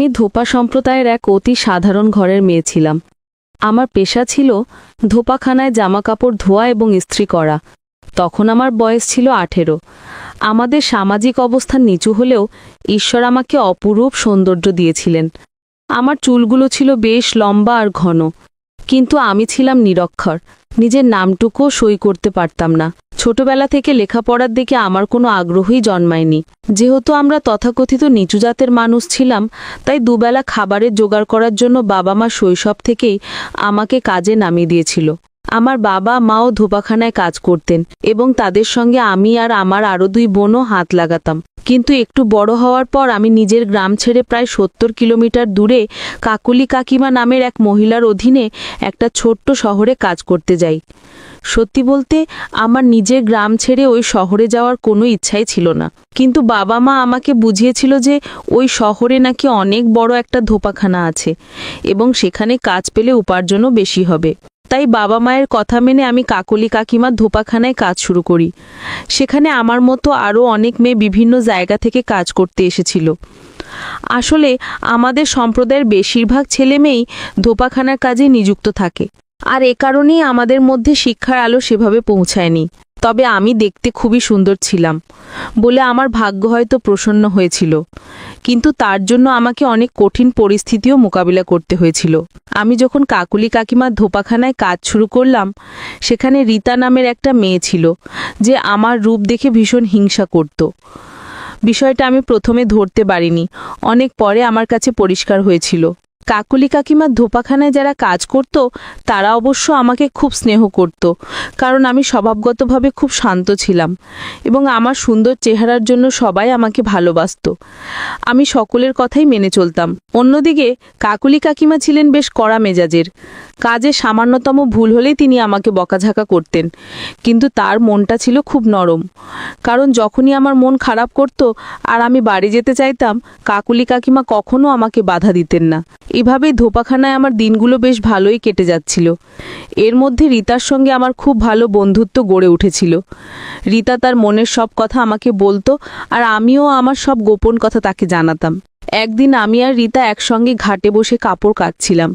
আমি ধোপা সম্প্রদায়ের এক অতি সাধারণ ঘরের মেয়ে ছিলাম। আমার পেশা ছিল ধোপাখানায় জামাকাপড় ধোয়া এবং ইস্ত্রি করা। তখন আমার বয়স ছিল 18। আমাদের সামাজিক অবস্থান নিচু হলেও ঈশ্বর আমাকে অপরূপ সৌন্দর্য দিয়েছিলেন। আমার চুলগুলো ছিল বেশ লম্বা আর ঘন, কিন্তু আমি ছিলাম নিরক্ষর, নিজের নামটুকুও সই করতে পারতাম না। ছোটবেলা থেকে লেখাপড়ার দিকে আমার কোনো আগ্রহই জন্মায়নি। যেহেতু আমরা তথাকথিত নিচু জাতের মানুষ ছিলাম, তাই দুবেলা খাবারের জোগাড় করার জন্য বাবা মা শৈশব থেকেই আমাকে কাজে নামিয়ে দিয়েছিল। আমার বাবা মাও ধোপাখানায় কাজ করতেন এবং তাদের সঙ্গে আমি আর আমার আরও 2 বোনও হাত লাগাতাম। কিন্তু একটু বড় হওয়ার পর আমি নিজের গ্রাম ছেড়ে প্রায় 70 কিলোমিটার দূরে কাকুলি কাকিমা নামের এক মহিলার অধীনে একটা ছোট্ট শহরে কাজ করতে যাই। সত্যি বলতে আমার নিজের গ্রাম ছেড়ে ওই শহরে যাওয়ার কোনো ইচ্ছাই ছিল না, কিন্তু বাবা মা আমাকে বুঝিয়েছিল যে ওই শহরে নাকি অনেক বড় একটা ধোপাখানা আছে এবং সেখানে কাজ পেলে উপার্জনও বেশি হবে। তাই বাবা মায়ের কথা মেনে আমি কাকলি কাকিমার ধোপাখানায় কাজ শুরু করি। সেখানে আমার মতো আরও অনেক মেয়ে বিভিন্ন জায়গা থেকে কাজ করতে এসেছিল। আসলে আমাদের সম্প্রদায়ের বেশিরভাগ ছেলে মেয়েই ধোপাখানার কাজে নিযুক্ত থাকে, আর এ কারণেই আমাদের মধ্যে শিক্ষার আলো সেভাবে পৌঁছায়নি। তবে আমি দেখতে খুবই সুন্দর ছিলাম বলে আমার ভাগ্য হয়তো প্রসন্ন হয়েছিল, কিন্তু তার জন্য আমাকে অনেক কঠিন পরিস্থিতিও মোকাবিলা করতে হয়েছিল। আমি যখন কাকুলি কাকিমার ধোপাখানায় কাজ শুরু করলাম, সেখানে রীতা নামের একটা মেয়ে ছিল যে আমার রূপ দেখে ভীষণ হিংসা করত। বিষয়টা আমি প্রথমে ধরতে পারিনি, অনেক পরে আমার কাছে পরিষ্কার হয়েছিল। কাকুলি কাকিমার ধোপাখানায় যারা কাজ করত তারা অবশ্য আমাকে খুব স্নেহ করত, কারণ আমি স্বভাবগতভাবে খুব শান্ত ছিলাম এবং আমার সুন্দর চেহারার জন্য সবাই আমাকে ভালোবাসত। আমি সকলের কথাই মেনে চলতাম। অন্যদিকে কাকুলি কাকিমা ছিলেন বেশ কড়া মেজাজের। কাজে সামান্যতম ভুল হলেই তিনি আমাকে বকাঝাকা করতেন, কিন্তু তার মনটা ছিল খুব নরম। কারণ যখনই আমার মন খারাপ করত আর আমি বাড়ি যেতে চাইতাম, কাকুলি কাকিমা কখনো আমাকে বাধা দিতেন না। এভাবেই ধোপাখানায় আমার দিনগুলো বেশ ভালোই কেটে যাচ্ছিল। এর মধ্যে রীতার সঙ্গে আমার খুব ভালো বন্ধুত্ব গড়ে উঠেছিল। রীতা তার মনের সব কথা আমাকে বলতো আর আমিও আমার সব গোপন কথা তাকে জানাতাম। একদিন আমি আর রীতা একসঙ্গে ঘাটে বসে কাপড় কাচছিলাম।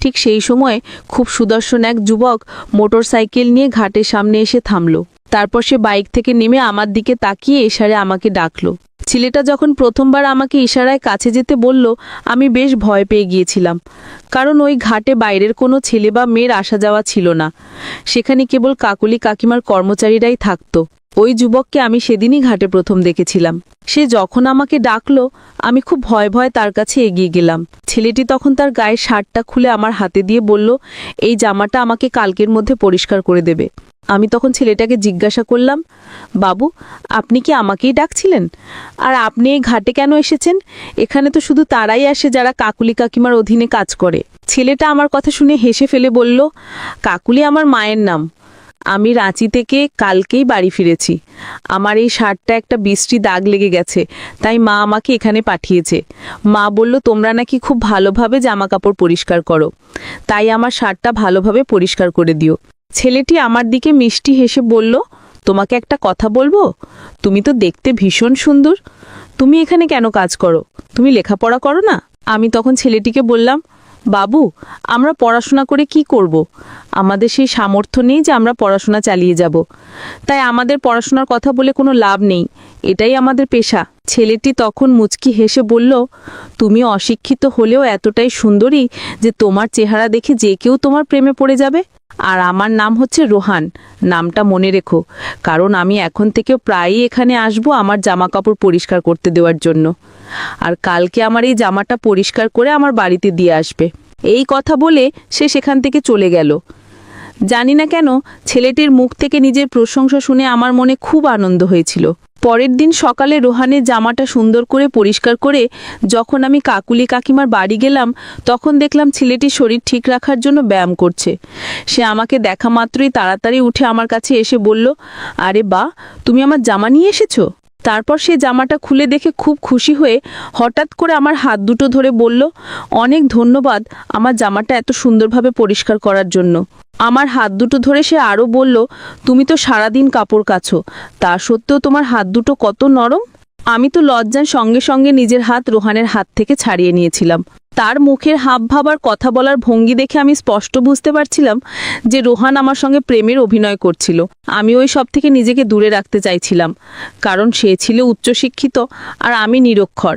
ঠিক সেই সময় খুব সুদর্শন এক যুবক মোটর সাইকেল নিয়ে ঘাটের সামনে এসে থামল। তারপর সে বাইক থেকে নেমে আমার দিকে তাকিয়ে ইশারে আমাকে ডাকলো। ছেলেটা যখন প্রথমবার আমাকে ইশারায় কাছে যেতে বলল, আমি বেশ ভয় পেয়ে গিয়েছিলাম, কারণ ওই ঘাটে বাইরের কোনো ছেলে বা মেয়ের আসা যাওয়া ছিল না। সেখানে কেবল কাকুলি কাকিমার কর্মচারীরাই থাকতো। ওই যুবককে আমি সেদিনই ঘাটে প্রথম দেখেছিলাম। সে যখন আমাকে ডাকলো, আমি খুব ভয়ে ভয়ে তার কাছে এগিয়ে গেলাম। ছেলেটি তখন তার গায়ের শার্টটা খুলে আমার হাতে দিয়ে বলল, এই জামাটা আমাকে কালকের মধ্যে পরিষ্কার করে দেবে। আমি তখন ছেলেটাকে জিজ্ঞাসা করলাম, বাবু, আপনি কি আমাকেই ডাকছিলেন? আর আপনি এই ঘাটে কেন এসেছেন? এখানে তো শুধু তারাই আসে যারা কাকুলি কাকিমার অধীনে কাজ করে। ছেলেটা আমার কথা শুনে হেসে ফেলে বলল, কাকুলি আমার মায়ের নাম। আমি রাঁচি থেকে কালকেই বাড়ি ফিরেছি। আমার এই শার্টটা একটা বিশ্রী দাগ লেগে গেছে, তাই মা আমাকে এখানে পাঠিয়েছে। মা বলল তোমরা নাকি খুব ভালোভাবে জামা কাপড় পরিষ্কার করো, তাই আমার শার্টটা ভালোভাবে পরিষ্কার করে দিও। ছেলেটি আমার দিকে মিষ্টি হেসে বলল, তোমাকে একটা কথা বলবো? তুমি তো দেখতে ভীষণ সুন্দর। তুমি এখানে কেন কাজ করো? তুমি লেখাপড়া করো না? আমি তখন ছেলেটিকে বললাম, বাবু, আমরা পড়াশোনা করে কি করব? আমাদের সেই সামর্থ্য নেই যে আমরা পড়াশোনা চালিয়ে যাব, তাই আমাদের পড়াশোনার কথা বলে কোনো লাভ নেই, এটাই আমাদের পেশা। ছেলেটি তখন মুচকি হেসে বলল, তুমি অশিক্ষিত হলেও এতটাই সুন্দরী যে তোমার চেহারা দেখে যে কেউ তোমার প্রেমে পড়ে যাবে। আর আমার নাম হচ্ছে রোহান, নামটা মনে রেখো, কারণ আমি এখন থেকে প্রায়ই এখানে আসবো আমার জামা কাপড় পরিষ্কার করতে দেওয়ার জন্য। আর কালকে আমার এই জামাটা পরিষ্কার করে আমার বাড়িতে দিয়ে আসবে। এই কথা বলে সে সেখান থেকে চলে গেল। জানি না কেন ছেলেটির মুখ থেকে নিজের প্রশংসা শুনে আমার মনে খুব আনন্দ হয়েছিল। পরের দিন সকালে রোহানের জামাটা সুন্দর করে পরিষ্কার করে যখন আমি কাকুলি কাকিমার বাড়ি গেলাম, তখন দেখলাম ছেলেটির শরীর ঠিক রাখার জন্য ব্যায়াম করছে। সে আমাকে দেখা মাত্রই তাড়াতাড়ি উঠে আমার কাছে এসে বলল, আরে বাহ, তুমি আমার জামা নিয়ে এসেছো? তারপর সে জামাটা খুলে দেখে খুব খুশি হয়ে হঠাৎ করে আমার হাত দুটো ধরে বলল, অনেক ধন্যবাদ আমার জামাটা এত সুন্দরভাবে পরিষ্কার করার জন্য। আমার হাত দুটো ধরে সে আরও বলল, তুমি তো সারাদিন কাপড় কাচো, তা সত্ত্বেও তোমার হাত দুটো কত নরম। আমি তো লজ্জার সঙ্গে সঙ্গে নিজের হাত রোহানের হাত থেকে ছাড়িয়ে নিয়েছিলাম। তার মুখের হাবভাব আর কথা বলার ভঙ্গি দেখে আমি স্পষ্ট বুঝতে পারছিলাম যে রোহান আমার সঙ্গে প্রেমের অভিনয় করছিল। আমি ওই সব থেকে নিজেকে দূরে রাখতে চাইছিলাম, কারণ সে ছিল উচ্চশিক্ষিত আর আমি নিরক্ষর।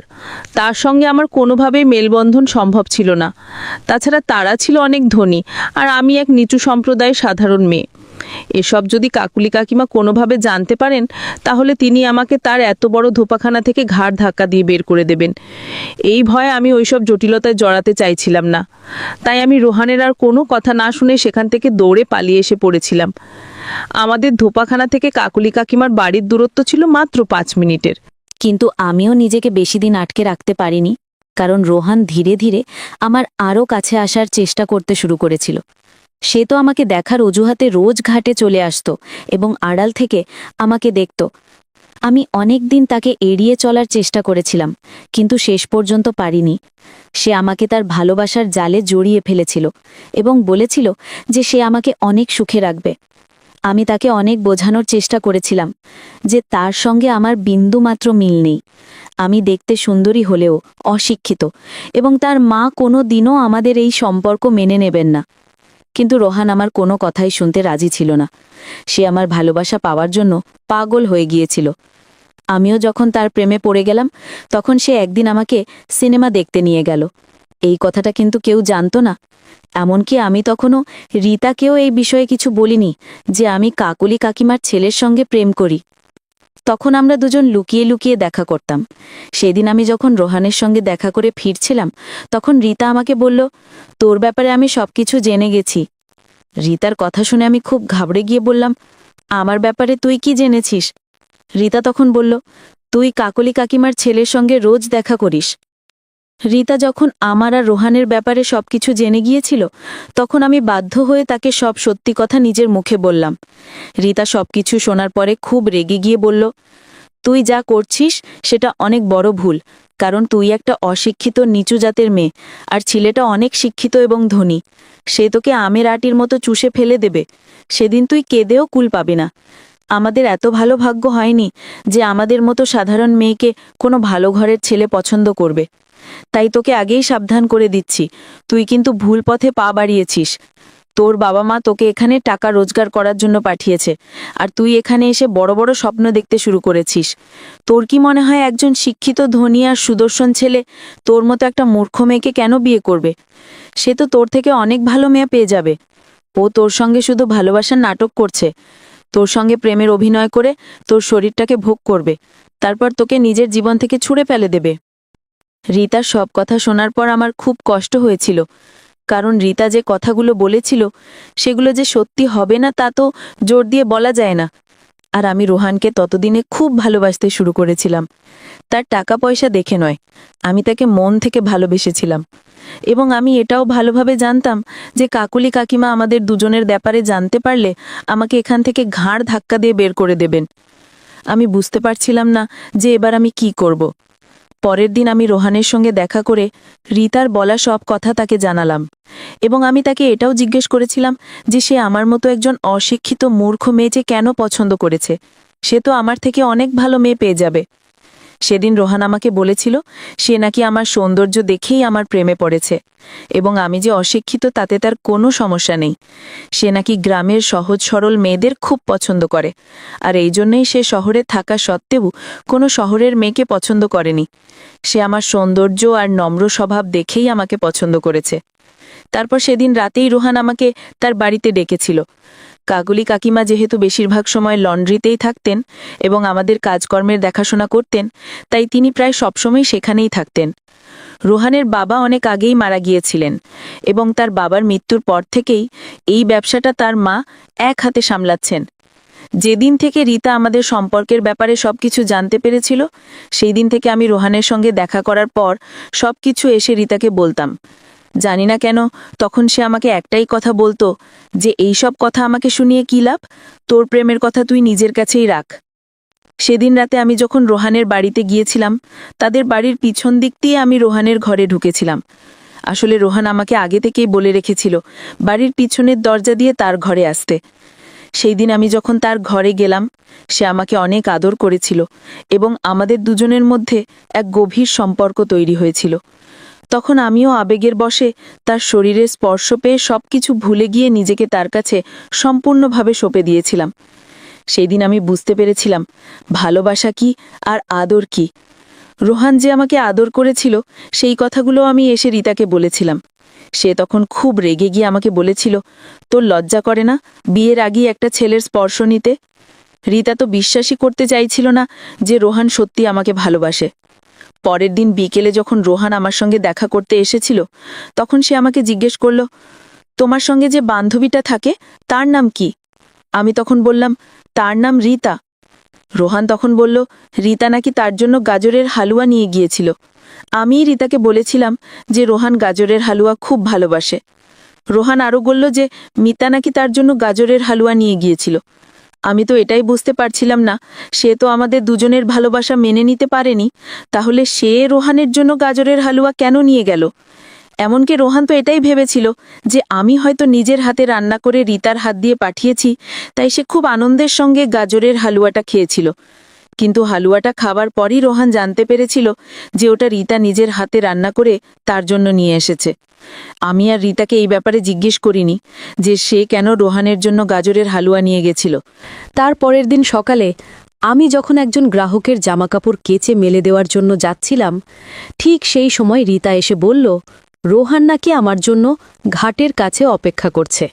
তার সঙ্গে আমার কোনোভাবেই মেলবন্ধন সম্ভব ছিল না। তাছাড়া তারা ছিল অনেক ধনী আর আমি এক নিচু সম্প্রদায়ের সাধারণ মেয়ে। এসব যদি কাকুলি কাকিমা কোনোভাবে জানতে পারেন, তাহলে তিনি আমাকে তার এত বড় ধোপাখানা থেকে ঘাড় ধাক্কা দিয়ে বের করে দেবেন। এই ভয়ে আমি ওইসব জটিলতায় জড়াতে চাইছিলাম না। তাই আমি রোহানের আর কোনো কথা না শুনে সেখান থেকে দৌড়ে পালিয়ে এসে পড়েছিলাম। আমাদের ধোপাখানা থেকে কাকুলি কাকিমার বাড়ির দূরত্ব ছিল মাত্র 5 মিনিটের। কিন্তু আমিও নিজেকে বেশি দিন আটকে রাখতে পারিনি, কারণ রোহান ধীরে ধীরে আমার আরও কাছে আসার চেষ্টা করতে শুরু করেছিল। সে তো আমাকে দেখার অজুহাতে রোজ ঘাটে চলে আসতো এবং আড়াল থেকে আমাকে দেখত। আমি অনেক দিন তাকে এড়িয়ে চলার চেষ্টা করেছিলাম, কিন্তু শেষ পর্যন্ত পারিনি। সে আমাকে তার ভালোবাসার জালে জড়িয়ে ফেলেছিল এবং বলেছিল যে সে আমাকে অনেক সুখে রাখবে। আমি তাকে অনেক বোঝানোর চেষ্টা করেছিলাম যে তার সঙ্গে আমার বিন্দুমাত্র মিল নেই। আমি দেখতে সুন্দরী হলেও অশিক্ষিত এবং তার মা কোনো দিনও আমাদের এই সম্পর্ক মেনে নেবেন না। কিন্তু রোহান আমার কোনো কথাই শুনতে রাজি ছিল না। সে আমার ভালোবাসা পাওয়ার জন্য পাগল হয়ে গিয়েছিল। আমিও যখন তার প্রেমে পড়ে গেলাম, তখন সে একদিন আমাকে সিনেমা দেখতে নিয়ে গেল। এই কথাটা কিন্তু কেউ জানতো না। এমনকি আমি তখনও রীতাকেও এই বিষয়ে কিছু বলিনি যে আমি কাকুলি কাকিমার ছেলের সঙ্গে প্রেম করি। তখন আমরা দুজন লুকিয়ে লুকিয়ে দেখা করতাম। সেদিন আমি যখন রোহানের সঙ্গে দেখা করে ফিরছিলাম, তখন রীতা আমাকে বলল, তোর ব্যাপারে আমি সবকিছু জেনে গেছি। রীতার কথা শুনে আমি খুব ঘাবড়ে গিয়ে বললাম, আমার ব্যাপারে তুই কি জেনেছিস? রীতা তখন বলল, তুই কাকলি কাকিমার ছেলের সঙ্গে রোজ দেখা করিস। রীতা যখন আমার আর রোহানের ব্যাপারে সবকিছু জেনে গিয়েছিল, তখন আমি বাধ্য হয়ে তাকে সব সত্যি কথা নিজের মুখে বললাম। রীতা সবকিছু শোনার পরে খুব রেগে গিয়ে বলল, তুই যা করছিস সেটা অনেক বড় ভুল, কারণ তুই একটা অশিক্ষিত নিচু জাতের মেয়ে, আর ছেলেটা অনেক শিক্ষিত এবং ধনী। সে তোকে আমের আটির মতো চুষে ফেলে দেবে। সেদিন তুই কেঁদেও কুল পাবি না। আমাদের এত ভালো ভাগ্য হয়নি যে আমাদের মতো সাধারণ মেয়েকে কোনো ভালো ঘরের ছেলে পছন্দ করবে। তাই তোকে আগেই সাবধান করে দিচ্ছি, তুই কিন্তু ভুল পথে পা বাড়িয়েছিস। তোর বাবা মা তোকে এখানে টাকা রোজগার করার জন্য পাঠিয়েছে, আর তুই এখানে এসে বড় বড় স্বপ্ন দেখতে শুরু করেছিস। তোর কি মনে হয় একজন শিক্ষিত ধনী আর সুদর্শন ছেলে তোর মতো একটা মূর্খ মেয়েকে কেন বিয়ে করবে? সে তো তোর থেকে অনেক ভালো মেয়ে পেয়ে যাবে। ও তোর সঙ্গে শুধু ভালোবাসার নাটক করছে। তোর সঙ্গে প্রেমের অভিনয় করে তোর শরীরটাকে ভোগ করবে, তারপর তোকে নিজের জীবন থেকে ছুঁড়ে ফেলে দেবে। রীতার সব কথা শোনার পর আমার খুব কষ্ট হয়েছিল, কারণ রীতা যে কথাগুলো বলেছিল সেগুলো যে সত্যি হবে না তা তো জোর দিয়ে বলা যায় না। আর আমি রোহানকে ততদিনে খুব ভালোবাসতে শুরু করেছিলাম। তার টাকা পয়সা দেখে নয়, আমি তাকে মন থেকে ভালোবেসেছিলাম। এবং আমি এটাও ভালোভাবে জানতাম যে কাকুলি কাকিমা আমাদের দুজনের ব্যাপারে জানতে পারলে আমাকে এখান থেকে ঘাড় ধাক্কা দিয়ে বের করে দেবেন। আমি বুঝতে পারছিলাম না যে এবার আমি কি করব। পরের দিন আমি রোহানের সঙ্গে দেখা করে রীতার বলা সব কথা তাকে জানালাম, এবং আমি তাকে এটাও জিজ্ঞেস করেছিলাম যে সে আমার মতো একজন অশিক্ষিত মূর্খ মেয়ে যে কেন পছন্দ করেছে। সে তো আমার থেকে অনেক ভালো মেয়ে পেয়ে যাবে। সেদিন রোহান আমাকে বলেছিল সে নাকি আমার সৌন্দর্য দেখেই আমার প্রেমে পড়েছে, এবং আমি যে অশিক্ষিত তাতে তার কোনো সমস্যা নেই। সে নাকি গ্রামের সহজ সরল মেয়েদের খুব পছন্দ করে, আর এই জন্যই সে শহরে থাকা সত্ত্বেও কোনো শহরের মেয়েকে পছন্দ করেনি। সে আমার সৌন্দর্য আর নম্র স্বভাব দেখেই আমাকে পছন্দ করেছে। তারপর সেদিন রাতেই রোহান আমাকে তার বাড়িতে ডেকেছিল। কাকুলি কাকিমা যেহেতু বেশিরভাগ সময় লন্ড্রিতেই থাকতেন এবং আমাদের কাজকর্মের দেখাশোনা করতেন, তাই তিনি প্রায় সবসময় সেখানেই থাকতেন। রোহানের বাবা অনেক আগেই মারা গিয়েছিলেন, এবং তার বাবার মৃত্যুর পর থেকেই এই ব্যবসাটা তার মা এক হাতে সামলাচ্ছেন। যেদিন থেকে রীতা আমাদের সম্পর্কের ব্যাপারে সবকিছু জানতে পেরেছিল, সেই দিন থেকে আমি রোহানের সঙ্গে দেখা করার পর সবকিছু এসে রীতাকে বলতাম। জানি না কেন তখন সে আমাকে একটাই কথা বলতো যে এই সব কথা আমাকে শুনিয়ে কি লাভ, তোর প্রেমের কথা তুই নিজের কাছেই রাখ। সেদিন রাতে আমি যখন রোহানের বাড়িতে গিয়েছিলাম, তাদের বাড়ির পিছন দিক দিয়ে আমি রোহানের ঘরে ঢুকেছিলাম। আসলে রোহান আমাকে আগে থেকেই বলে রেখেছিল বাড়ির পিছনের দরজা দিয়ে তার ঘরে আসতে। সেই দিন আমি যখন তার ঘরে গেলাম, সে আমাকে অনেক আদর করেছিল এবং আমাদের দুজনের মধ্যে এক গভীর সম্পর্ক তৈরি হয়েছিল। তখন আমিও আবেগের বশে তার শরীরের স্পর্শ পেয়ে সবকিছু ভুলে গিয়ে নিজেকে তার কাছে সম্পূর্ণভাবে সঁপে দিয়েছিলাম। সেই দিন আমি বুঝতে পেরেছিলাম ভালোবাসা কি আর আদর কি। রোহান যে আমাকে আদর করেছিল সেই কথাগুলো আমি এসে রিতাকে বলেছিলাম। সে তখন খুব রেগে গিয়ে আমাকে বলেছিল, তোর লজ্জা করে না বিয়ের আগেই একটা ছেলের স্পর্শ নিতে? রিতা তো বিশ্বাসই করতে চাইছিল না যে রোহান সত্যি আমাকে ভালোবাসে। পরের দিন বিকেলে যখন রোহান আমার সঙ্গে দেখা করতে এসেছিল, তখন সে আমাকে জিজ্ঞেস করল, তোমার সঙ্গে যে বান্ধবীটা থাকে তার নাম কি? আমি তখন বললাম, তার নাম রিতা। রোহান তখন বলল, রিতা নাকি তার জন্য গাজরের হালুয়া নিয়ে গিয়েছিল। আমিই রিতাকে বলেছিলাম যে রোহান গাজরের হালুয়া খুব ভালোবাসে। রোহান আরও বলল যে মিতা নাকি তার জন্য গাজরের হালুয়া নিয়ে গিয়েছিল। আমি তো এটাই বুঝতে পারছিলাম না, সে তো আমাদের দুজনের ভালোবাসা মেনে নিতে পারেনি, তাহলে সে রোহানের জন্য গাজরের হালুয়া কেন নিয়ে গেল? এমনকি রোহান তো এটাই ভেবেছিল যে আমি হয়তো নিজের হাতে রান্না করে রিতার হাত দিয়ে পাঠিয়েছি, তাই সে খুব আনন্দের সঙ্গে গাজরের হালুয়াটা খেয়েছিল। কিন্তু হালুয়াটা খাবার পরই রোহান জানতে পেরেছিল যে ওটা রিতা নিজের হাতে রান্না করে তার জন্য নিয়ে এসেছে। আমি আর রিতাকে এই ব্যাপারে জিজ্ঞেস করিনি যে সে কেন রোহানের জন্য গাজরের হালুয়া নিয়ে গেছিল। তার পরের দিন সকালে আমি যখন একজন গ্রাহকের জামাকাপড় কেচে মেলে দেওয়ার জন্য যাচ্ছিলাম, ঠিক সেই সময় রিতা এসে বলল, রোহান নাকি আমার জন্য ঘাটের কাছে অপেক্ষা করছে।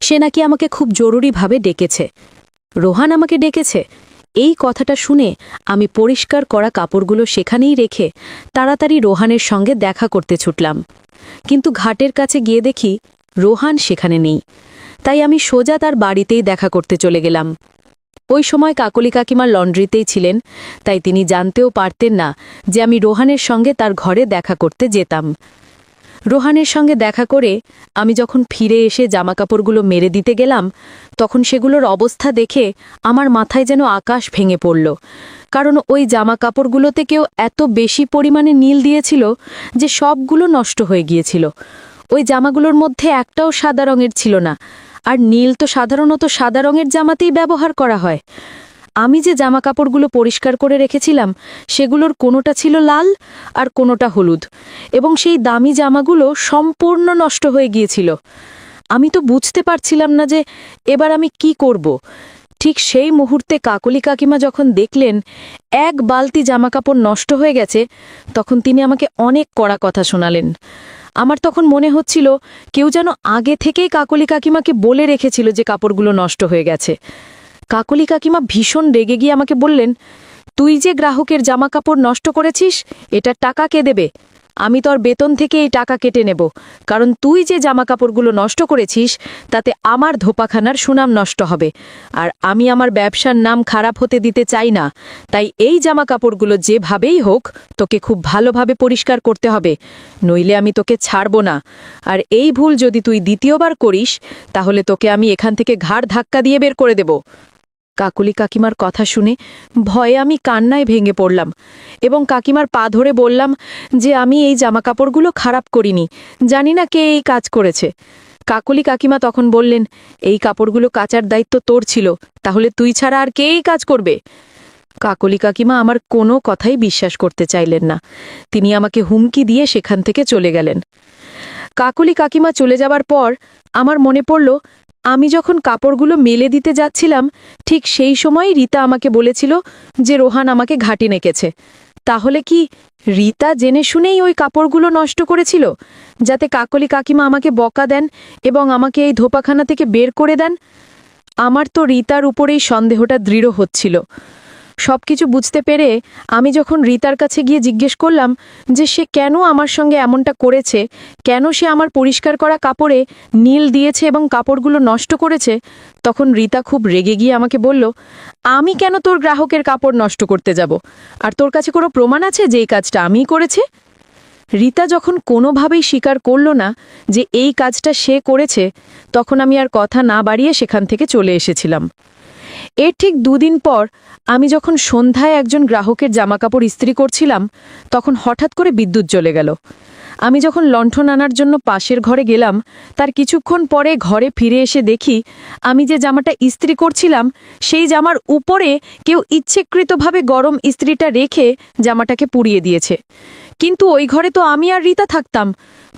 সে নাকি আমাকে খুব জরুরিভাবে ডেকেছে। রোহান আমাকে ডেকেছে? এই কথাটা শুনে আমি পরিষ্কার করা কাপড়গুলো সেখানেই রেখে তাড়াতাড়ি রোহানের সঙ্গে দেখা করতে ছুটলাম। কিন্তু ঘাটের কাছে গিয়ে দেখি রোহান সেখানে নেই। তাই আমি সোজা তার বাড়িতেই দেখা করতে চলে গেলাম। ওই সময় কাকলি কাকিমার লন্ড্রিতেই ছিলেন, তাই তিনি জানতেও পারতেন না যে আমি রোহানের সঙ্গে তার ঘরে দেখা করতে যেতাম। রোহানের সঙ্গে দেখা করে আমি যখন ফিরে এসে জামাকাপড়গুলো মেরে দিতে গেলাম, তখন সেগুলোর অবস্থা দেখে আমার মাথায় যেন আকাশ ভেঙে পড়ল। কারণ ওই জামাকাপড়গুলোতে কেউ এত বেশি পরিমাণে নীল দিয়েছিল যে সবগুলো নষ্ট হয়ে গিয়েছিল। ওই জামাগুলোর মধ্যে একটাও সাদা রঙের ছিল না, আর নীল তো সাধারণত সাদা রঙের জামাতেই ব্যবহার করা হয়। আমি যে জামাকাপড়গুলো পরিষ্কার করে রেখেছিলাম সেগুলোর কোনোটা ছিল লাল আর কোনোটা হলুদ, এবং সেই দামি জামাগুলো সম্পূর্ণ নষ্ট হয়ে গিয়েছিল। আমি তো বুঝতে পারছিলাম না যে এবার আমি কি করব। ঠিক সেই মুহূর্তে কাকলি কাকিমা যখন দেখলেন এক বালতি জামাকাপড় নষ্ট হয়ে গেছে, তখন তিনি আমাকে অনেক কড়া কথা শোনালেন। আমার তখন মনে হচ্ছিল কেউ যেন আগে থেকেই কাকলি কাকিমাকে বলে রেখেছিল যে কাপড়গুলো নষ্ট হয়ে গেছে। কাকলি কাকিমা ভীষণ রেগে গিয়ে আমাকে বললেন, তুই যে গ্রাহকের জামাকাপড় নষ্ট করেছিস এটার টাকা কে দেবে? আমি তোর বেতন থেকে এই টাকা কেটে নেব, কারণ তুই যে জামাকাপড়গুলো নষ্ট করেছিস তাতে আমার ধোপাখানার সুনাম নষ্ট হবে, আর আমি আমার ব্যবসার নাম খারাপ হতে দিতে চাই না। তাই এই জামাকাপড়গুলো যেভাবেই হোক তোকে খুব ভালোভাবে পরিষ্কার করতে হবে, নইলে আমি তোকে ছাড়ব না। আর এই ভুল যদি তুই দ্বিতীয়বার করিস তাহলে তোকে আমি এখান থেকে ঘাড় ধাক্কা দিয়ে বের করে দেব। কাকলি কাকিমার কথা শুনে ভয়ে আমি কান্নায় ভেঙে পড়লাম এবং কাকিমার পা ধরে বললাম যে আমি এই জামাকাপড়গুলো খারাপ করিনি, জানি না কে এই কাজ করেছে। কাকলি কাকিমা তখন বললেন, এই কাপড়গুলো কাচার দায়িত্ব তোর ছিল, তাহলে তুই ছাড়া আর কে এই কাজ করবে? কাকলি কাকিমা আমার কোনো কথাই বিশ্বাস করতে চাইলেন না। তিনি আমাকে হুমকি দিয়ে সেখান থেকে চলে গেলেন। কাকলি কাকিমা চলে যাবার পর আমার মনে পড়ল, আমি যখন কাপড়গুলো মেলে দিতে যাচ্ছিলাম ঠিক সেই সময় রিতা আমাকে বলেছিল যে রোহান আমাকে ঘাটে নেকেছে। তাহলে কি রিতা জেনে শুনেই ওই কাপড়গুলো নষ্ট করেছিল, যাতে কাকলি কাকিমা আমাকে বকা দেন এবং আমাকে এই ধোপাখানা থেকে বের করে দেন? আমার তো রিতার উপরেই সন্দেহটা দৃঢ় হচ্ছিল। সবকিছু বুঝতে পেরে আমি যখন রিতার কাছে গিয়ে জিজ্ঞেস করলাম যে সে কেন আমার সঙ্গে এমনটা করেছে, কেন সে আমার পরিষ্কার করা কাপড়ে নীল দিয়েছে এবং কাপড়গুলো নষ্ট করেছে, তখন রিতা খুব রেগে গিয়ে আমাকে বলল, আমি কেন তোর গ্রাহকের কাপড় নষ্ট করতে যাব? আর তোর কাছে কোনো প্রমাণ আছে যে এই কাজটা আমিই করেছি? রিতা যখন কোনোভাবেই স্বীকার করল না যে এই কাজটা সে করেছে, তখন আমি আর কথা না বাড়িয়ে সেখান থেকে চলে এসেছিলাম। এর ঠিক দুদিন পর আমি যখন সন্ধ্যায় একজন গ্রাহকের জামাকাপড় ইস্ত্রি করছিলাম, তখন হঠাৎ করে বিদ্যুৎ জ্বলে গেল। আমি যখন লণ্ঠন আনার জন্য পাশের ঘরে গেলাম তার কিছুক্ষণ পরে ঘরে ফিরে এসে দেখি আমি যে জামাটা ইস্ত্রি করছিলাম সেই জামার উপরে কেউ ইচ্ছেকৃতভাবে গরম ইস্ত্রিটা রেখে জামাটাকে পুড়িয়ে দিয়েছে। কিন্তু ওই ঘরে তো আমি আর রীতা থাকতাম,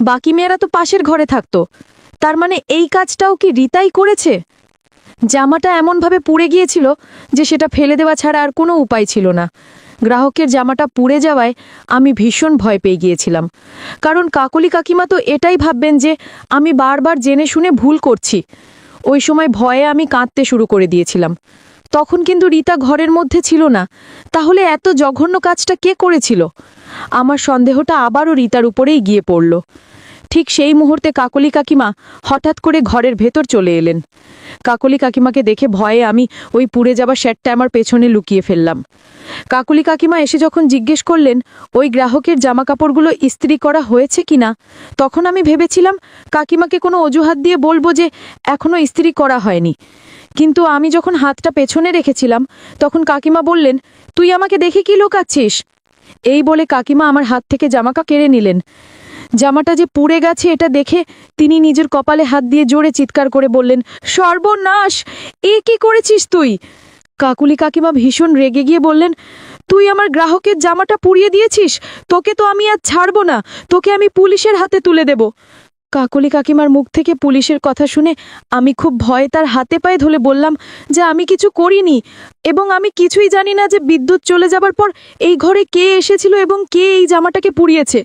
বাকি মেয়েরা তো পাশের ঘরে থাকতো। তার মানে এই কাজটাও কি রীতাই করেছে? জামাটা এমনভাবে পুড়ে গিয়েছিল যে সেটা ফেলে দেওয়া ছাড়া আর কোনো উপায় ছিল না। গ্রাহকের জামাটা পুড়ে যাওয়ায় আমি ভীষণ ভয় পেয়ে গিয়েছিলাম, কারণ কাকলি কাকিমা তো এটাই ভাববেন যে আমি বারবার জেনে শুনে ভুল করছি। ওই সময় ভয়ে আমি কাঁদতে শুরু করে দিয়েছিলাম। তখন কিন্তু রীতা ঘরের মধ্যে ছিল না। তাহলে এত জঘন্য কাজটা কে করেছিল? আমার সন্দেহটা আবারও রীতার উপরেই গিয়ে পড়ল। ঠিক সেই মুহূর্তে কাকলি কাকিমা হঠাৎ করে ঘরের ভেতর চলে এলেন। কাকলি কাকিমাকে দেখে ভয়ে আমি ওই পুড়ে যাওয়া শ্যাটটা আমার পেছনে লুকিয়ে ফেললাম। কাকলি কাকিমা এসে যখন জিজ্ঞেস করলেন ওই গ্রাহকের জামাকাপড়গুলো ইস্ত্রি করা হয়েছে কিনা, তখন আমি ভেবেছিলাম কাকিমাকে কোনো অজুহাত দিয়ে বলবো যে এখনো ইস্ত্রি করা হয়নি। কিন্তু আমি যখন হাতটা পেছনে রেখেছিলাম তখন কাকিমা বললেন, তুই আমাকে দেখে কি লুকাচ্ছিস? এই বলে কাকিমা আমার হাত থেকে জামাটা কেড়ে নিলেন। জামাটা যে পুড়ে গেছে এটা দেখে তিনি নিজের কপালে হাত দিয়ে জোরে চিৎকার করে বললেন, সর্বনাশ! এ কি করেছিস তুই? কাকুলি কাকিমা ভীষণ রেগে গিয়ে বললেন, তুই আমার গ্রাহকের জামাটা পুড়িয়ে দিয়েছিস, তোকে তো আমি আর ছাড়ব না, তোকে আমি পুলিশের হাতে তুলে দেব। কাকলি কাকিমার মুখ থেকে পুলিশের কথা শুনে আমি খুব ভয়ে তার হাতে পায়ে ধরে বললাম যে আমি কিছু করিনি এবং আমি কিছুই জানি না যে বিদ্যুৎ চলে যাবার পর এই ঘরে কে এসেছিল এবং কে এই জামাটাকে পুড়িয়েছে।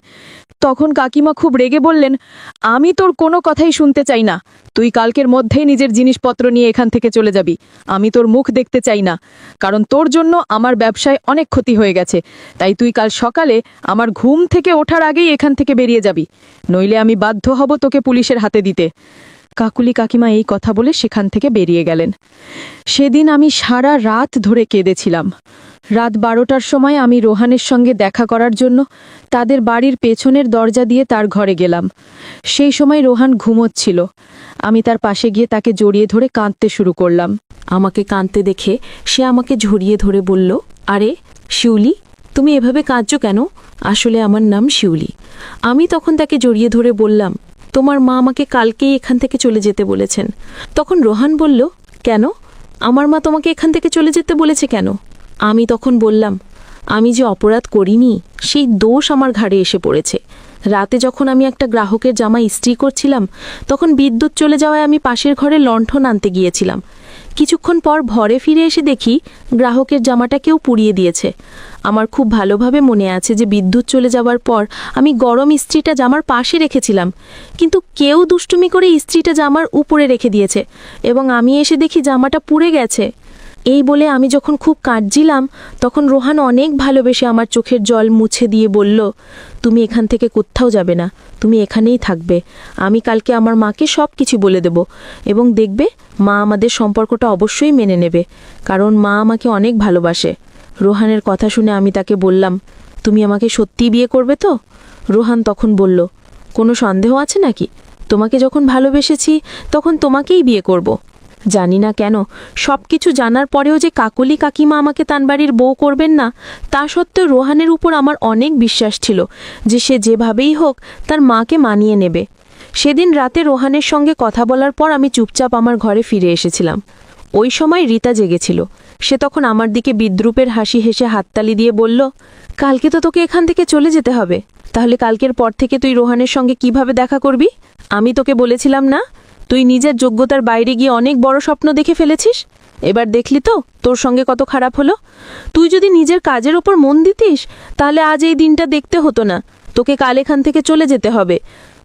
তখন কাকিমা খুব রেগে বললেন, আমি তোর কোনো কথাই শুনতে চাই না, তুই কালকের মধ্যেই নিজের জিনিসপত্র নিয়ে এখান থেকে চলে যাবি। আমি তোর মুখ দেখতে চাই না, কারণ তোর জন্য আমার ব্যবসায় অনেক ক্ষতি হয়ে গেছে। তাই তুই কাল সকালে আমার ঘুম থেকে ওঠার আগেই এখান থেকে বেরিয়ে যাবি, নইলে আমি বাধ্য হব তোকে পুলিশের হাতে দিতে। কাকুলি কাকিমা এই কথা বলে সেখান থেকে বেরিয়ে গেলেন। সেদিন আমি সারা রাত ধরে কেঁদেছিলাম। রাত 12টার সময় আমি রোহানের সঙ্গে দেখা করার জন্য তাদের বাড়ির পেছনের দরজা দিয়ে তার ঘরে গেলাম। সেই সময় রোহান ঘুমোচ্ছিল। আমি তার পাশে গিয়ে তাকে জড়িয়ে ধরে কাঁদতে শুরু করলাম। আমাকে কাঁদতে দেখে সে আমাকে ঝরিয়ে ধরে বলল, আরে শিউলি, তুমি এভাবে কাঁদছো কেন? আসলে আমার নাম শিউলি। আমি তখন তাকে জড়িয়ে ধরে বললাম, তোমার মা আমাকে কালকেই এখান থেকে চলে যেতে বলেছেন। তখন রোহান বলল, কেন? আমার মা তোমাকে এখান থেকে চলে যেতে বলেছে কেন? আমি তখন বললাম, আমি যে অপরাধ করিনি সেই দোষ আমার ঘাড়ে এসে পড়েছে। রাতে যখন আমি একটা গ্রাহকের জামা ইস্ত্রি করছিলাম তখন বিদ্যুৎ চলে যাওয়ায় আমি পাশের ঘরে লণ্ঠন আনতে গিয়েছিলাম। কিছুক্ষণ পর ঘরে ফিরে এসে দেখি গ্রাহকের জামাটা কেউ পুড়িয়ে দিয়েছে। আমার খুব ভালোভাবে মনে আছে যে বিদ্যুৎ চলে যাওয়ার পর আমি গরম ইস্ত্রিটা জামার পাশে রেখেছিলাম, কিন্তু কেউ দুষ্টুমি করে ইস্ত্রিটা জামার উপরে রেখে দিয়েছে এবং আমি এসে দেখি জামাটা পুড়ে গেছে। এই বলে আমি যখন খুব কাঁদছিলাম তখন রোহান অনেক ভালোবেসে আমার চোখের জল মুছে দিয়ে বলল, তুমি এখান থেকে কোথাও যাবে না, তুমি এখানেই থাকবে। আমি কালকে আমার মাকে সব কিছু বলে দেব এবং দেখবে মা আমাদের সম্পর্কটা অবশ্যই মেনে নেবে, কারণ মা আমাকে অনেক ভালোবাসে। রোহানের কথা শুনে আমি তাকে বললাম, তুমি আমাকে সত্যিই বিয়ে করবে তো? রোহান তখন বলল, কোনো সন্দেহ আছে নাকি? তোমাকে যখন ভালোবেসেছি তখন তোমাকেই বিয়ে করব। জানি না কেন সব কিছু জানার পরেও যে কাকলি কাকিমা আমাকে তার বাড়ির বউ করবেন না, তা সত্ত্বেও রোহানের উপর আমার অনেক বিশ্বাস ছিল যে সে যেভাবেই হোক তার মাকে মানিয়ে নেবে। সেদিন রাতে রোহানের সঙ্গে কথা বলার পর আমি চুপচাপ আমার ঘরে ফিরে এসেছিলাম। ওই সময় রীতা জেগেছিল। সে তখন আমার দিকে বিদ্রূপের হাসি হেসে হাততালি দিয়ে বলল, কালকে তো তোকে এখান থেকে চলে যেতে হবে, তাহলে কালকের পর থেকে তুই রোহানের সঙ্গে কিভাবে দেখা করবি? আমি তোকে বলেছিলাম না, তুই নিজের যোগ্যতার বাইরে গিয়ে অনেক বড় স্বপ্ন দেখে ফেলেছিস। এবার দেখলি তো তোর সঙ্গে কত খারাপ হলো। তুই যদি নিজের কাজের ওপর মন দিতিস তাহলে আজ এই দিনটা দেখতে হতো না। তোকে কাল এখান থেকে চলে যেতে হবে।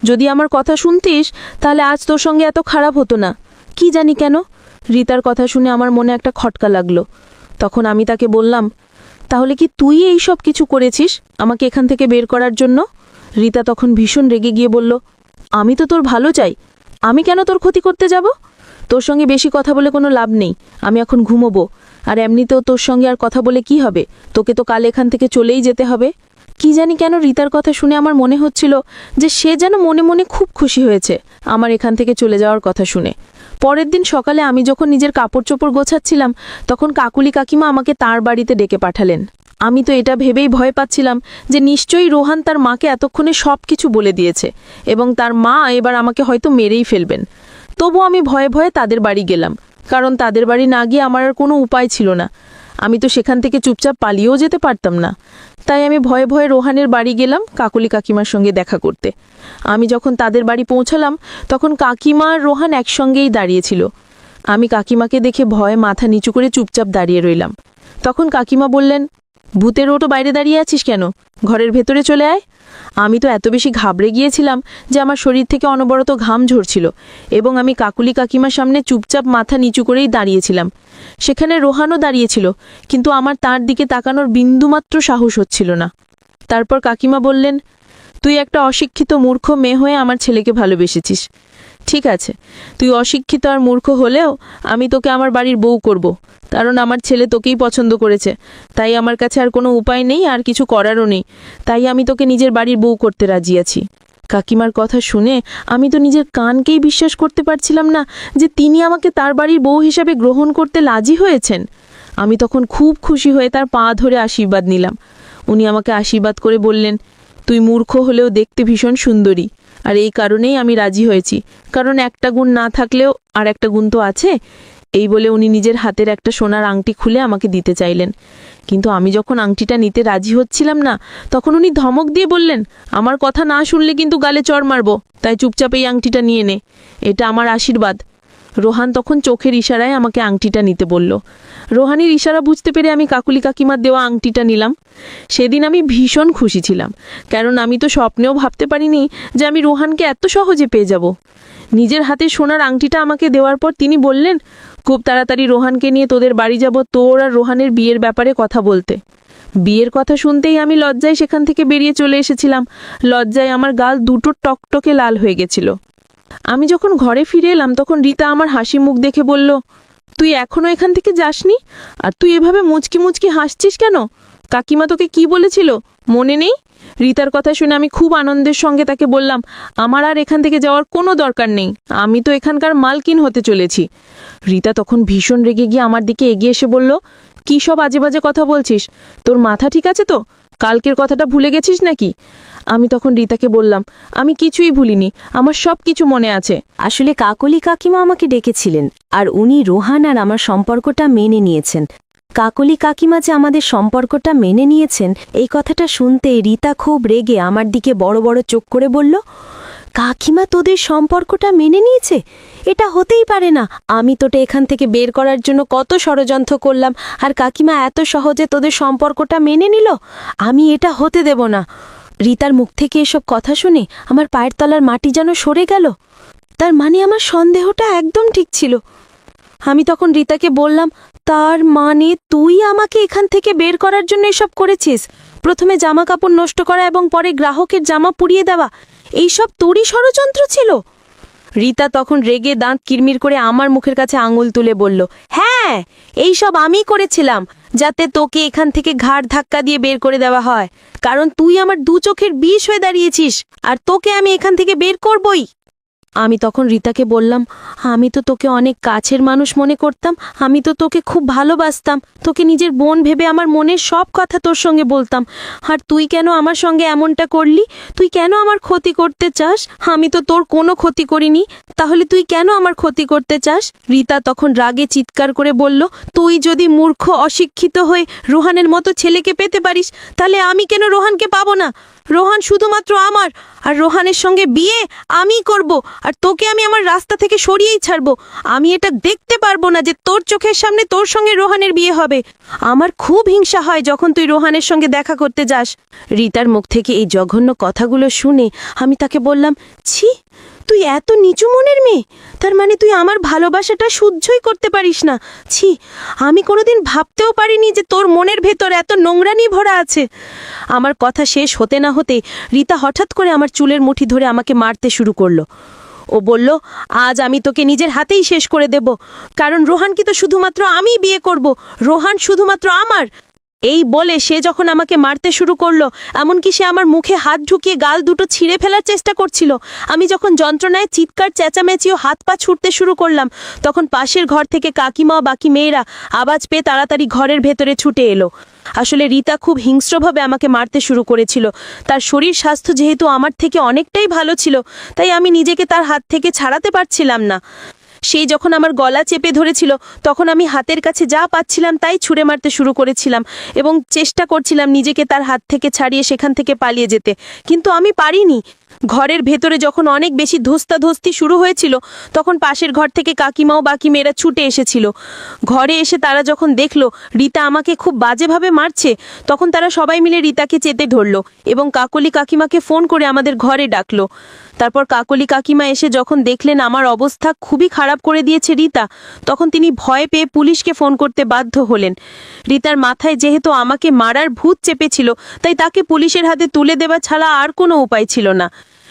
যদি আমার কথা শুনতিস তাহলে আজ তোর সঙ্গে এত খারাপ হতো না। কি জানি কেন রীতার কথা শুনে আমার মনে একটা খটকা লাগলো। তখন আমি তাকে বললাম, তাহলে কি তুই এই সব কিছু করেছিস আমাকে এখান থেকে বের করার জন্য? রীতা তখন ভীষণ রেগে গিয়ে বলল, আমি তো তোর ভালো চাই, আমি কেন তোর ক্ষতি করতে যাব? তোর সঙ্গে বেশি কথা বলে কোনো লাভ নেই, আমি এখন ঘুমোবো। আর এমনিতেও তোর সঙ্গে আর কথা বলে কি হবে? তোকে তো কাল এখান থেকে চলেই যেতে হবে। কি জানি কেন রীতার কথা শুনে আমার মনে হচ্ছিল যে সে যেন মনে মনে খুব খুশি হয়েছে আমার এখান থেকে চলে যাওয়ার কথা শুনে। পরের দিন সকালে আমি যখন নিজের কাপড় চোপড় গোছাচ্ছিলাম তখন কাকুলি কাকিমা আমাকে তার বাড়িতে ডেকে পাঠালেন। আমি তো এটা ভেবেই ভয় পাচ্ছিলাম যে নিশ্চয়ই রোহান তার মাকে এতক্ষণে সব কিছু বলে দিয়েছে এবং তার মা এবার আমাকে হয়তো মেরেই ফেলবেন। তবু আমি ভয়ে ভয়ে তাদের বাড়ি গেলাম, কারণ তাদের বাড়ি না গিয়ে আমার আর কোনো উপায় ছিল না। আমি তো সেখান থেকে চুপচাপ পালিয়েও যেতে পারতাম না। তাই আমি ভয়ে ভয়ে রোহানের বাড়ি গেলাম কাকলি কাকিমার সঙ্গে দেখা করতে। আমি যখন তাদের বাড়ি পৌঁছালাম তখন কাকিমা আর রোহান একসঙ্গেই দাঁড়িয়েছিল। আমি কাকিমাকে দেখে ভয়ে মাথা নিচু করে চুপচাপ দাঁড়িয়ে রইলাম। তখন কাকিমা বললেন, ভূতের ওটো বাইরে দাঁড়িয়ে আছিস কেন? ঘরের ভেতরে চলে আয়। আমি তো এত বেশি ঘাবড়ে গিয়েছিলাম যে আমার শরীর থেকে অনবরত ঘাম ঝরছিল এবং আমি কাকুলি কাকিমার সামনে চুপচাপ মাথা নিচু করেই দাঁড়িয়েছিলাম। সেখানে রোহানও দাঁড়িয়েছিল, কিন্তু আমার তার দিকে তাকানোর বিন্দুমাত্র সাহস হচ্ছিল না। তারপর কাকিমা বললেন, তুই একটা অশিক্ষিত মূর্খ মেয়ে হয়ে আমার ছেলেকে ভালোবেসেছিস। ঠিক আছে, তুই অশিক্ষিত আর মূর্খ হলেও আমি তোকে আমার বাড়ির বউ করব, কারণ আমার ছেলে তোকেই পছন্দ করেছে। তাই আমার কাছে আর কোনো উপায় নেই, আর কিছু করারও নেই। তাই আমি তোকে নিজের বাড়ির বউ করতে রাজি আছি। কাকিমার কথা শুনে আমি তো নিজের কানকেই বিশ্বাস করতে পারছিলাম না যে তিনি আমাকে তার বাড়ির বউ হিসাবে গ্রহণ করতে রাজি হয়েছেন। আমি তখন খুব খুশি হয়ে তার পা ধরে আশীর্বাদ নিলাম। উনি আমাকে আশীর্বাদ করে বললেন, তুই মূর্খ হলেও দেখতে ভীষণ সুন্দরী, আর এই কারণেই আমি রাজি হয়েছি, কারণ একটা গুণ না থাকলেও আর একটা গুণ তো আছে। এই বলে উনি নিজের হাতের একটা সোনার আংটি খুলে আমাকে দিতে চাইলেন। কিন্তু আমি যখন আংটিটা নিতে রাজি হচ্ছিলাম না, তখন উনি ধমক দিয়ে বললেন, আমার কথা না শুনলে কিন্তু গালে চড় মারব, তাই চুপচাপ এই আংটিটা নিয়ে নে, এটা আমার আশীর্বাদ। রোহান তখন চোখের ইশারায় আমাকে আংটিটা নিতে বলল। রোহানের ইশারা বুঝতে পেরে আমি কাকুলি কাকিমার দেওয়া আংটিটা নিলাম। সেদিন আমি ভীষণ খুশি ছিলাম, কারণ আমি তো স্বপ্নেও ভাবতে পারিনি যে আমি রোহানকে এত সহজে পেয়ে যাব। নিজের হাতে সোনার আংটিটা আমাকে দেওয়ার পর তিনি বললেন, খুব তাড়াতাড়ি রোহানকে নিয়ে তোদের বাড়ি যাব তোর আর রোহানের বিয়ের ব্যাপারে কথা বলতে। বিয়ের কথা শুনতেই আমি লজ্জায় সেখান থেকে বেরিয়ে চলে এসেছিলাম। লজ্জায় আমার গাল দুটো টকটকে লাল হয়ে গেছিল। আমি যখন ঘরে ফিরে এলাম তখন রীতা আমার হাসি মুখ দেখে বলল, তুই এখনো এখান থেকে যাসনি? আর তুই এভাবে মুচকি মুচকি হাসছিস কেন? কাকিমা তোকে কি বলেছিল মনে নেই? রীতার কথা শুনে আমি খুব আনন্দের সঙ্গে তাকে বললাম, আমার আর এখান থেকে যাওয়ার কোনো দরকার নেই, আমি তো এখানকার মালকিন হতে চলেছি। রীতা তখন ভীষণ রেগে গিয়ে আমার দিকে এগিয়ে এসে বলল, কী সব আজে বাজে কথা বলছিস? তোর মাথা ঠিক আছে তো? কালকের কথাটা ভুলে গেছিস নাকি? আমি তখন রীতাকে বললাম, আমি কিছুই ভুলিনি, আমার সব কিছু মনে আছে। আসলে কাকলি কাকিমা আমাকে ডেকেছিলেন, আর উনি রোহান আর আমার সম্পর্কটা মেনে নিয়েছেন। কাকলি কাকিমা যে আমাদের সম্পর্কটা মেনে নিয়েছেন এই কথাটা শুনতে রীতা খুব রেগে আমার দিকে বড় বড় চোখ করে বলল, কাকিমা তোদের সম্পর্কটা মেনে নিয়েছে? এটা হতেই পারে না। আমি তোটা এখান থেকে বের করার জন্য কত ষড়যন্ত্র করলাম, আর কাকিমা এত সহজে তোদের সম্পর্কটা মেনে নিল? আমি এটা হতে দেব না। রীতার মুখ থেকে এসব কথা শুনে আমার পায়ের তলার মাটি যেন সরে গেল। তার মানে আমার সন্দেহটা একদম ঠিক ছিল। আমি তখন রীতাকে বললাম, তার মানে তুই আমাকে এখান থেকে বের করার জন্য এসব করেছিস? প্রথমে জামা কাপড় নষ্ট করা এবং পরে গ্রাহকের জামা পুড়িয়ে দেওয়া, এইসব তোরই ষড়যন্ত্র ছিল? রীতা তখন রেগে দাঁত কিরমির করে আমার মুখের কাছে আঙুল তুলে বলল, হ্যাঁ, এইসব আমি করেছিলাম, যাতে তোকে এখান থেকে ঘাড় ধাক্কা দিয়ে বের করে দেওয়া হয়, কারণ তুই আমার দু চোখের বিষ হয়ে দাঁড়িয়েছিস, আর তোকে আমি এখান থেকে বের করবই। আমি তখন রীতাকে বললাম, আমি তো তোকে অনেক কাছের মানুষ মনে করতাম, আমি তো তোকে খুব ভালোবাসতাম, তোকে নিজের বোন ভেবে আমার মনের সব কথা তোর সঙ্গে বলতাম, আর তুই কেন আমার সঙ্গে এমনটা করলি? তুই কেন আমার ক্ষতি করতে চাস? আমি তো তোর কোনো ক্ষতি করিনি, তাহলে তুই কেন আমার ক্ষতি করতে চাস? রীতা তখন রাগে চিৎকার করে বলল, তুই যদি মূর্খ অশিক্ষিত হয়ে রোহানের মতো ছেলেকে পেতে পারিস, তাহলে আমি কেন রোহানকে পাবো না? রোহান শুধুমাত্র আমার, আর রোহানের সঙ্গে বিয়ে আমি করব, আর তোকে আমি আমার রাস্তা থেকে সরিয়েই ছাড়বো। আমি এটা দেখতে পারবো না যে তোর চোখের সামনে তোর সঙ্গে রোহানের বিয়ে হবে। আমার খুব হিংসা হয় যখন তুই রোহানের সঙ্গে দেখা করতে যাস। রীতার মুখ থেকে এই জঘন্য কথাগুলো শুনে আমি তাকে বললাম, ছি, তুই এত নিচু মনের মেয়ে? তার মানে তুই আমার ভালোবাসাটা সহ্যই করতে পারিস না? ছি, আমি কোনোদিন ভাবতেও পারিনি যে তোর মনের ভেতর এত নোংরানি ভরা আছে। আমার কথা শেষ হতে না হতে রীতা হঠাৎ করে আমার চুলের মুঠি ধরে আমাকে মারতে শুরু করলো। ও বলল, আজ আমি তোকে নিজের হাতেই শেষ করে দেব, কারণ রোহানকে তো শুধুমাত্র আমিই বিয়ে করব, রোহান শুধুমাত্র আমার। এই বলে সে যখন আমাকে মারতে শুরু করলো, এমনকি সে আমার মুখে হাত ঢুকিয়ে গাল দুটো ছিঁড়ে ফেলার চেষ্টা করছিল। আমি যখন যন্ত্রণায় চিৎকার চেঁচামেচি ও হাত পা ছুটতে শুরু করলাম, তখন পাশের ঘর থেকে কাকিমা ও বাকি মেয়েরা আওয়াজ পেয়ে তাড়াতাড়ি ঘরের ভেতরে ছুটে এলো। আসলে রীতা খুব হিংস্রভাবে আমাকে মারতে শুরু করেছিল। তার শরীর স্বাস্থ্য যেহেতু আমার থেকে অনেকটাই ভালো ছিল, তাই আমি নিজেকে তার হাত থেকে ছাড়াতে পারছিলাম না। সেই যখন আমার গলা চেপে ধরেছিল, তখন আমি হাতের কাছে যা পাচ্ছিলাম তাই ছুঁড়ে মারতে শুরু করেছিলাম এবং চেষ্টা করছিলাম নিজেকে তার হাত থেকে ছাড়িয়ে সেখান থেকে পালিয়ে যেতে, কিন্তু আমি পারিনি। ঘরের ভেতরে যখন অনেক বেশি ধস্তাধস্তি শুরু হয়েছিল, তখন পাশের ঘর থেকে কাকিমাও বাকি মেয়েরা ছুটে এসেছিল। ঘরে এসে তারা যখন দেখলো রীতা আমাকে খুব বাজেভাবে মারছে, তখন তারা সবাই মিলে রীতাকে চেতে ধরলো এবং কাকলি কাকিমাকে ফোন করে আমাদের ঘরে ডাকলো। তারপর কাকলি কাকিমা এসে যখন দেখলেন আমার অবস্থা খুবই খারাপ করে দিয়েছে রীতা, তখন তিনি ভয় পেয়ে পুলিশকে ফোন করতে বাধ্য হলেন। রীতার মাথায় যেহেতু আমাকে মারার ভূত চেপেছিল, তাই তাকে পুলিশের হাতে তুলে দেওয়া ছাড়া আর কোনো উপায় ছিল না।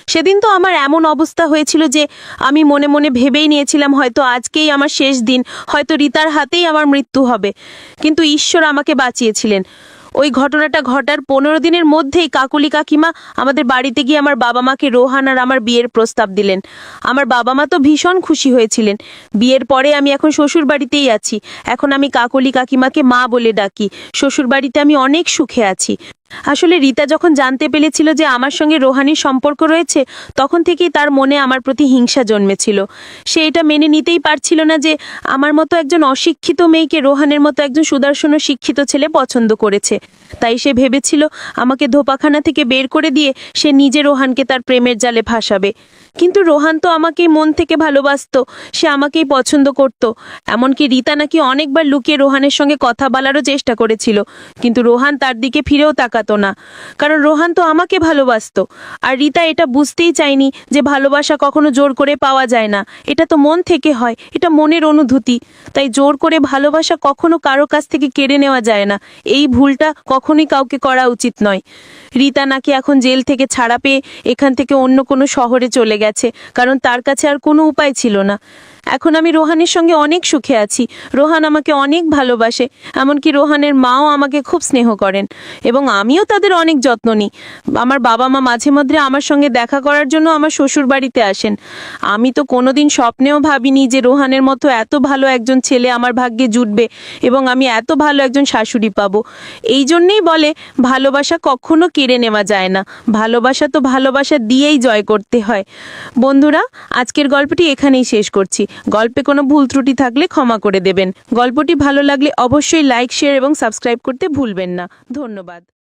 সেদিন তো আমার এমন অবস্থা হয়েছিল যে আমি মনে মনে ভেবেই নিয়েছিলাম হয়তো আজকেই আমার শেষ দিন, হয়তো রীতার হাতেই আমার মৃত্যু হবে। কিন্তু ঈশ্বর আমাকে বাঁচিয়েছিলেন। ওই ঘটনাটা ঘটার 15 দিনের মধ্যেই কাকলি কাকিমা আমাদের বাড়িতে গিয়ে আমার বাবা মাকে রোহান আর আমার বিয়ের প্রস্তাব দিলেন। আমার বাবা মা তো ভীষণ খুশি হয়েছিলেন। বিয়ের পরে আমি এখন শ্বশুর বাড়িতেই আছি। এখন আমি কাকলি কাকিমাকে মা বলে ডাকি। শ্বশুর বাড়িতে আমি অনেক সুখে আছি। আসলে রীতা যখন জানতে পেরেছিল যে আমার সঙ্গে রোহানির সম্পর্ক রয়েছে, তখন থেকেই তার মনে আমার প্রতি হিংসা জন্মেছিল। সে এটা মেনে নিতেই পারছিল না যে আমার মতো একজন অশিক্ষিত মেয়েকে রোহানের মতো একজন সুদর্শন ও শিক্ষিত ছেলে পছন্দ করেছে। তাই সে ভেবেছিল আমাকে ধোপাখানা থেকে বের করে দিয়ে সে নিজে রোহানকে তার প্রেমের জালে ফাঁসাবে। কিন্তু রোহান তো আমাকেই মন থেকে ভালোবাসতো, সে আমাকেই পছন্দ করত। এমনকি রীতা নাকি অনেকবার লুকিয়ে রোহানের সঙ্গে কথা বলারও চেষ্টা করেছিল, কিন্তু রোহান তার দিকে ফিরেও তাকাতো না, কারণ রোহান তো আমাকে ভালোবাসতো। আর রীতা এটা বুঝতেই চায়নি যে ভালোবাসা কখনো জোর করে পাওয়া যায় না, এটা তো মন থেকে হয়, এটা মনের অনুভূতি। তাই জোর করে ভালোবাসা কখনো কারো কাছ থেকে কেড়ে নেওয়া যায় না। এই ভুলটা কখনোই কাউকে করা উচিত নয়। রীতা নাকি এখন জেল থেকে ছাড়া পেয়ে এখান থেকে অন্য কোনো শহরে চলে গেছে, কারণ তার কাছে আর কোনো উপায় ছিল না। এখন আমি রোহানের সঙ্গে অনেক সুখে আছি। রোহান আমাকে অনেক ভালোবাসে, এমনকি রোহানের মাও আমাকে খুব স্নেহ করেন এবং আমিও তাদের অনেক যত্ন নিই। আমার বাবা মা মাঝে মধ্যে আমার সঙ্গে দেখা করার জন্য আমার শ্বশুর বাড়িতে আসেন। আমি তো কোনোদিন স্বপ্নেও ভাবিনি যে রোহানের মতো এত ভালো একজন ছেলে আমার ভাগ্যে জুটবে এবং আমি এত ভালো একজন শাশুড়ি পাবো। এই জন্যেই বলে ভালোবাসা কখনো কেড়ে নেওয়া যায় না, ভালোবাসা তো ভালোবাসা দিয়েই জয় করতে হয়। বন্ধুরা, আজকের গল্পটি এখানেই শেষ করছি। গল্পে কোনো ভুল ত্রুটি থাকলে ক্ষমা করে দেবেন। গল্পটি ভালো লাগলে অবশ্যই লাইক, শেয়ার এবং সাবস্ক্রাইব করতে ভুলবেন না। ধন্যবাদ।